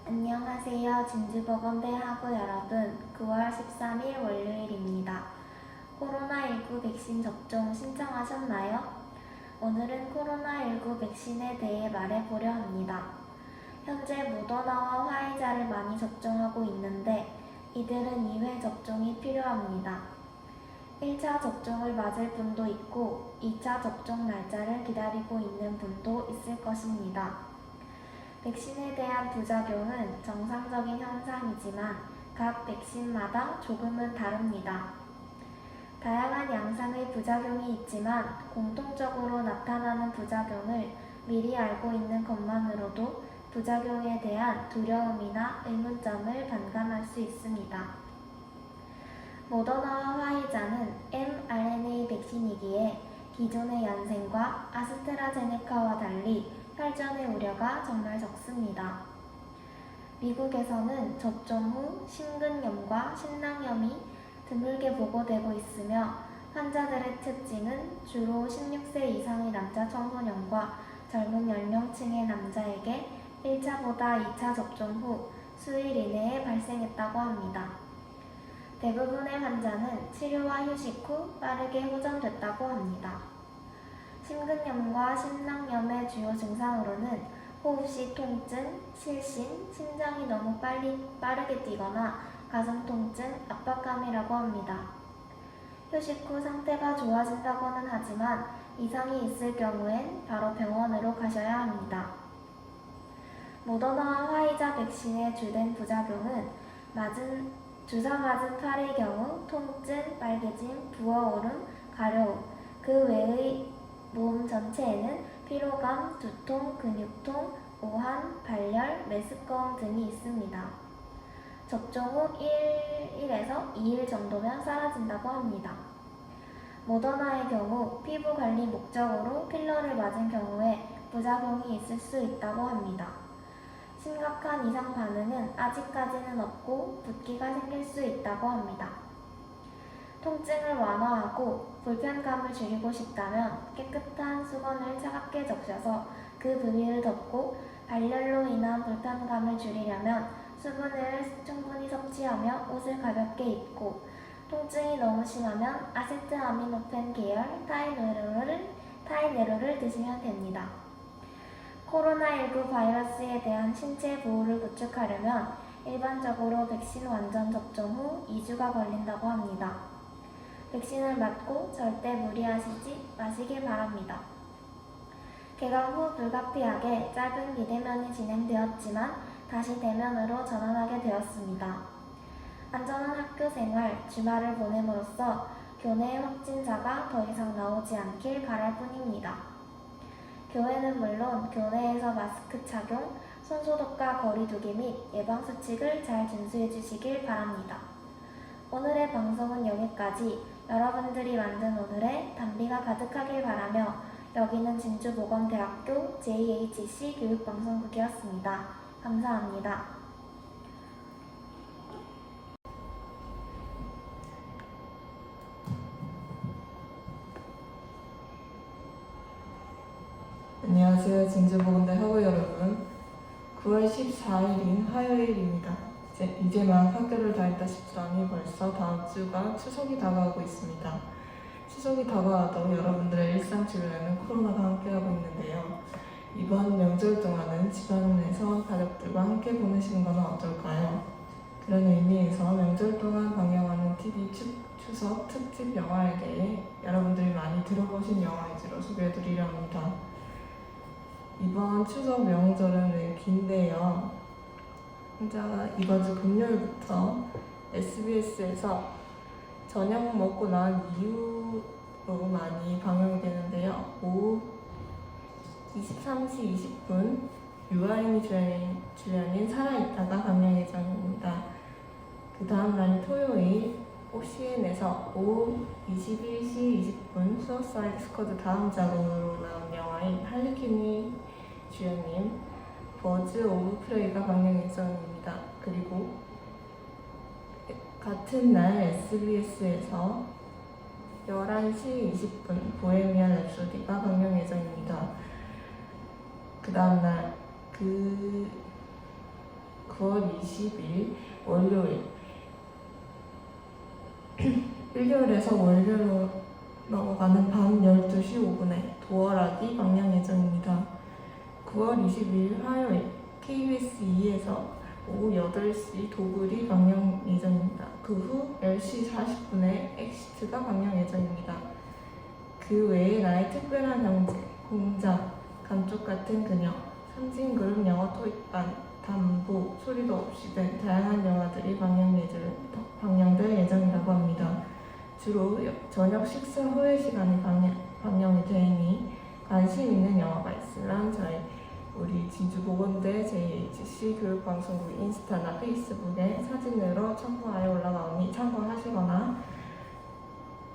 안녕하세요. 진주보건대 학우 여러분. 9월 13일 월요일입니다. 코로나19 백신 접종 신청하셨나요? 오늘은 코로나19 백신에 대해 말해보려 합니다. 현재 모더나와 화이자를 많이 접종하고 있는데 이들은 2회 접종이 필요합니다. 1차 접종을 맞을 분도 있고 2차 접종 날짜를 기다리고 있는 분도 있을 것입니다. 백신에 대한 부작용은 정상적인 현상이지만 각 백신마다 조금은 다릅니다. 다양한 양상의 부작용이 있지만 공통적으로 나타나는 부작용을 미리 알고 있는 것만으로도 부작용에 대한 두려움이나 의문점을 반감할 수 있습니다. 모더나와 화이자는 mRNA 백신이기에 기존의 얀센과 아스트라제네카와 달리 혈전의 우려가 정말 적습니다. 미국에서는 접종 후 심근염과 심낭염이 드물게 보고되고 있으며 환자들의 특징은 주로 16세 이상의 남자 청소년과 젊은 연령층의 남자에게 1차보다 2차 접종 후 수일 이내에 발생했다고 합니다. 대부분의 환자는 치료와 휴식 후 빠르게 호전됐다고 합니다. 심근염과 심낭염의 주요 증상으로는 호흡시 통증, 실신, 심장이 너무 빠르게 뛰거나 가슴 통증, 압박감이라고 합니다. 휴식 후 상태가 좋아진다고는 하지만 이상이 있을 경우엔 바로 병원으로 가셔야 합니다. 모더나와 화이자 백신의 주된 부작용은 주사 맞은 팔의 경우 통증, 빨개짐, 부어오름, 가려움, 그 외의 몸 전체에는 피로감, 두통, 근육통, 오한, 발열, 메스꺼움 등이 있습니다. 접종 후 1일에서 2일 정도면 사라진다고 합니다. 모더나의 경우 피부 관리 목적으로 필러를 맞은 경우에 부작용이 있을 수 있다고 합니다. 심각한 이상 반응은 아직까지는 없고 붓기가 생길 수 있다고 합니다. 통증을 완화하고 불편감을 줄이고 싶다면 깨끗한 수건을 차갑게 적셔서 그 부위를 덮고 발열로 인한 불편감을 줄이려면 수분을 충분히 섭취하며 옷을 가볍게 입고 통증이 너무 심하면 아세트아미노펜 계열 타이네로를 드시면 됩니다. 코로나19 바이러스에 대한 신체 보호를 구축하려면 일반적으로 백신 완전 접종 후 2주가 걸린다고 합니다. 백신을 맞고 절대 무리하시지 마시길 바랍니다. 개강 후 불가피하게 짧은 비대면이 진행되었지만 다시 대면으로 전환하게 되었습니다. 안전한 학교 생활, 주말을 보냄으로써 교내의 확진자가 더 이상 나오지 않길 바랄 뿐입니다. 교회는 물론 교내에서 마스크 착용, 손소독과 거리두기 및 예방수칙을 잘 준수해 주시길 바랍니다. 오늘의 방송은 여기까지. 여러분들이 만든 오늘의 단비가 가득하길 바라며 여기는 진주보건대학교 JHC 교육방송국이었습니다. 감사합니다. 안녕하세요. 진주보건대 학우 여러분. 9월 14일인 화요일입니다. 이제 막 학교를 다녔다 싶더니 벌써 다음 주가 추석이 다가오고 있습니다. 추석이 다가와도 여러분들의 일상 주변에는 코로나가 함께하고 있는데요. 이번 명절 동안은 집안에서 가족들과 함께 보내시는 건 어떨까요? 그런 의미에서 명절 동안 방영하는 TV 추석 특집 영화에 대해 여러분들이 많이 들어보신 영화 위주로 소개해드리려 합니다. 이번 추석 명절은 왜 긴데요. 이번 주 금요일부터 SBS에서 저녁 먹고 난 이후로 많이 방영이 되는데요. 오후 23시 20분 유아인이 주연인 살아있다가 방영 예정입니다. 그 다음 날 토요일 OCN에서 오후 21시 20분 수어사이드 스쿼드 다음 작으로 나온 영화인 할리퀸이 주연인 버즈 오브 프레이가 방영 예정입니다. 그리고 같은 날 SBS에서 11시 20분 보헤미안 랩소디가 방영 예정입니다. 그 다음 날 9월 20일 월요일 일요일에서 월요일로 넘어가는 밤 12시 5분에 도어락이 방영 예정입니다. 9월 20일 화요일 KBS 2에서 오후 8시 도굴이 방영 예정입니다. 그 후 10시 40분에 엑시트가 방영 예정입니다. 그 외에 나의 특별한 형제, 공작, 감쪽 같은 그녀, 삼진그룹 영어 토익반, 담보, 소리도 없이 등 다양한 영화들이 방영될 예정이라고 합니다. 주로 저녁 식사 후의 시간에 방영이 되니 관심 있는 영화가 있으면 우리 진주보건대 JHC 교육방송국 인스타나 페이스북에 사진으로 첨부하여 올라가오니 참고하시거나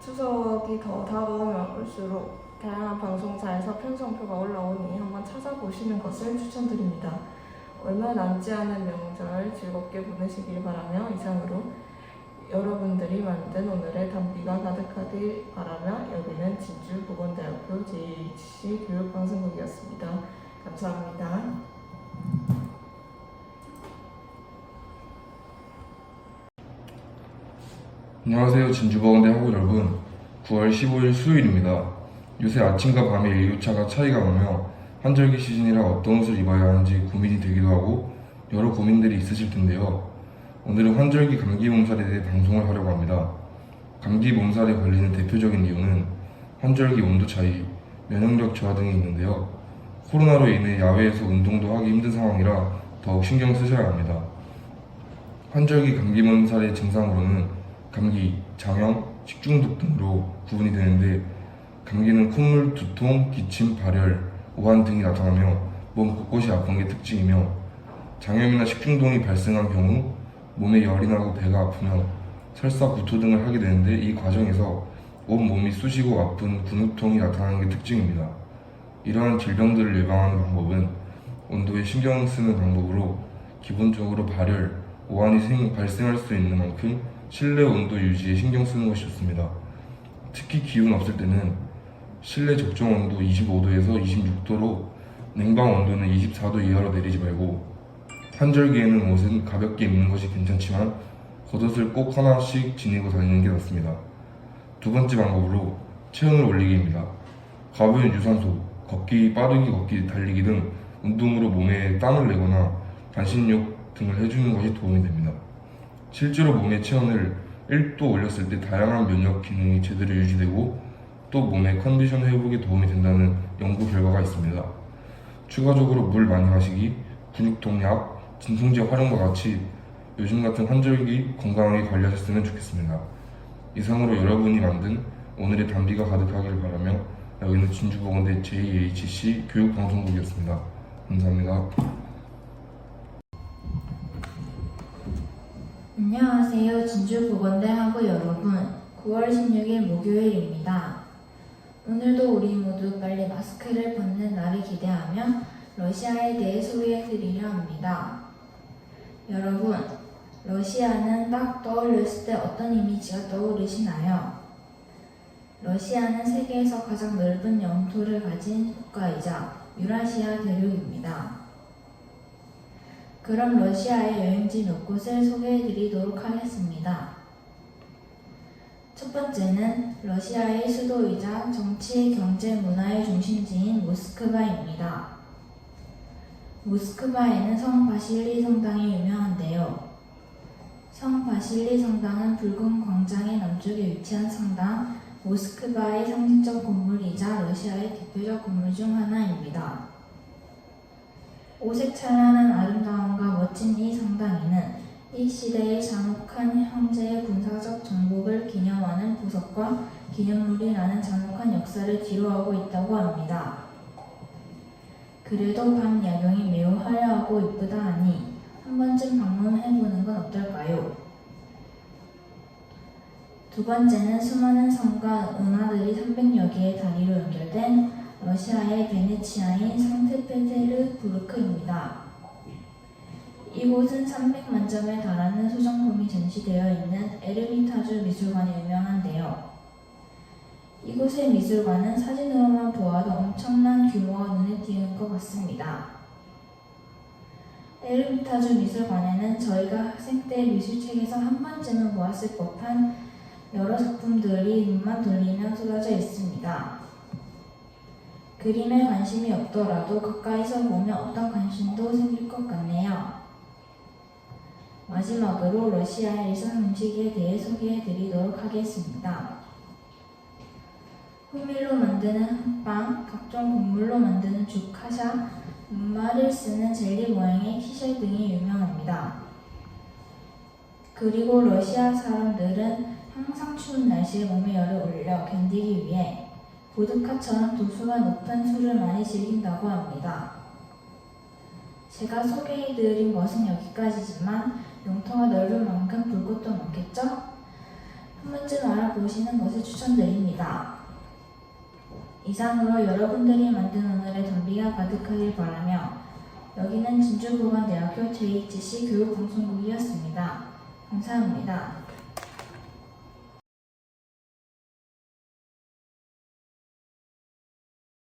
추석이 더 다가오면 올수록 다양한 방송사에서 편성표가 올라오니 한번 찾아보시는 것을 추천드립니다. 얼마 남지 않은 명절 즐겁게 보내시길 바라며 이상으로 여러분들이 만든 오늘의 단비가 가득하길 바라며 여기는 진주보건대학교 JHC 교육방송국이었습니다. 감사합니다. 안녕하세요. 진주보건대 학우 여러분. 9월 15일 수요일입니다. 요새 아침과 밤의 일교차가 차이가 나며 환절기 시즌이라 어떤 옷을 입어야 하는지 고민이 되기도 하고 여러 고민들이 있으실 텐데요. 오늘은 환절기 감기 몸살에 대해 방송을 하려고 합니다. 감기 몸살에 걸리는 대표적인 이유는 환절기 온도 차이, 면역력 저하 등이 있는데요. 코로나로 인해 야외에서 운동도 하기 힘든 상황이라 더욱 신경 쓰셔야 합니다. 환절기 감기 몸살의 증상으로는 감기, 장염, 식중독 등으로 구분이 되는데 감기는 콧물, 두통, 기침, 발열, 오한 등이 나타나며 몸 곳곳이 아픈 게 특징이며 장염이나 식중독이 발생한 경우 몸에 열이 나고 배가 아프며 설사, 구토 등을 하게 되는데 이 과정에서 온 몸이 쑤시고 아픈 근육통이 나타나는 게 특징입니다. 이러한 질병들을 예방하는 방법은 온도에 신경 쓰는 방법으로 기본적으로 발열, 오한이 발생할 수 있는 만큼 실내 온도 유지에 신경 쓰는 것이 좋습니다. 특히 기운 없을 때는 실내 적정 온도 25도에서 26도로 냉방 온도는 24도 이하로 내리지 말고 환절기에는 옷은 가볍게 입는 것이 괜찮지만 겉옷을 꼭 하나씩 지니고 다니는 게 낫습니다. 두 번째 방법으로 체온을 올리기입니다. 가벼운 유산소, 걷기, 빠르게 걷기, 달리기 등 운동으로 몸에 땀을 내거나 반신욕 등을 해주는 것이 도움이 됩니다. 실제로 몸의 체온을 1도 올렸을 때 다양한 면역 기능이 제대로 유지되고 또 몸의 컨디션 회복에 도움이 된다는 연구 결과가 있습니다. 추가적으로 물 많이 마시기, 근육통약, 진통제 활용과 같이 요즘 같은 환절기 건강하게 관리하셨으면 좋겠습니다. 이상으로 여러분이 만든 오늘의 단비가 가득하길 바라며 여기는 진주보건대 JHC 교육방송국이었습니다. 감사합니다. 안녕하세요. 진주보건대 학우 여러분. 9월 16일 목요일입니다. 오늘도 우리 모두 빨리 마스크를 벗는 날을 기대하며 러시아에 대해 소개해드리려 합니다. 여러분, 러시아는 딱 떠올렸을 때 어떤 이미지가 떠오르시나요? 러시아는 세계에서 가장 넓은 영토를 가진 국가이자 유라시아 대륙입니다. 그럼 러시아의 여행지 몇 곳을 소개해드리도록 하겠습니다. 첫 번째는 러시아의 수도이자 정치, 경제, 문화의 중심지인 모스크바입니다. 모스크바에는 성 바실리 성당이 유명한데요. 성 바실리 성당은 붉은 광장의 남쪽에 위치한 성당, 모스크바의 상징적 건물이자 러시아의 대표적 건물 중 하나입니다. 오색 찬란한 아름다움과 멋진 이 성당에는 이 시대의 잔혹한 형제의 군사적 정복을 기념하는 보석과 기념물이라는 잔혹한 역사를 뒤로하고 있다고 합니다. 그래도 밤 야경이 매우 화려하고 이쁘다 하니 한 번쯤 방문해보는 건 어떨까요? 두 번째는 수많은 섬과 은하들이 300여 개의 다리로 연결된 러시아의 베네치아인 상트페테르부르크입니다. 이곳은 300만 점에 달하는 소장품이 전시되어 있는 에르미타주 미술관이 유명한데요. 이곳의 미술관은 사진으로만 보아도 엄청난 규모가 눈에 띄는 것 같습니다. 에르미타주 미술관에는 저희가 학생 때 미술책에서 한 번쯤은 보았을 법한 여러 작품들이 눈만 돌리면 쏟아져 있습니다. 그림에 관심이 없더라도 가까이서 보면 어떤 관심도 생길 것 같네요. 마지막으로 러시아의 일상 음식에 대해 소개해 드리도록 하겠습니다. 호밀로 만드는 빵, 각종 곡물로 만드는 죽, 카샤, 눈말을 쓰는 젤리 모양의 키쉘 등이 유명합니다. 그리고 러시아 사람들은 항상 추운 날씨에 몸에 열을 올려 견디기 위해 보드카처럼 도수가 높은 술을 많이 즐긴다고 합니다. 제가 소개해드린 것은 여기까지지만 용터가 넓은 만큼 볼 것도 많겠죠? 한 번쯤 알아보시는 것을 추천드립니다. 이상으로 여러분들이 만든 오늘의 단비가 가득하길 바라며 여기는 진주보건대학교 JHC 교육방송국이었습니다. 감사합니다.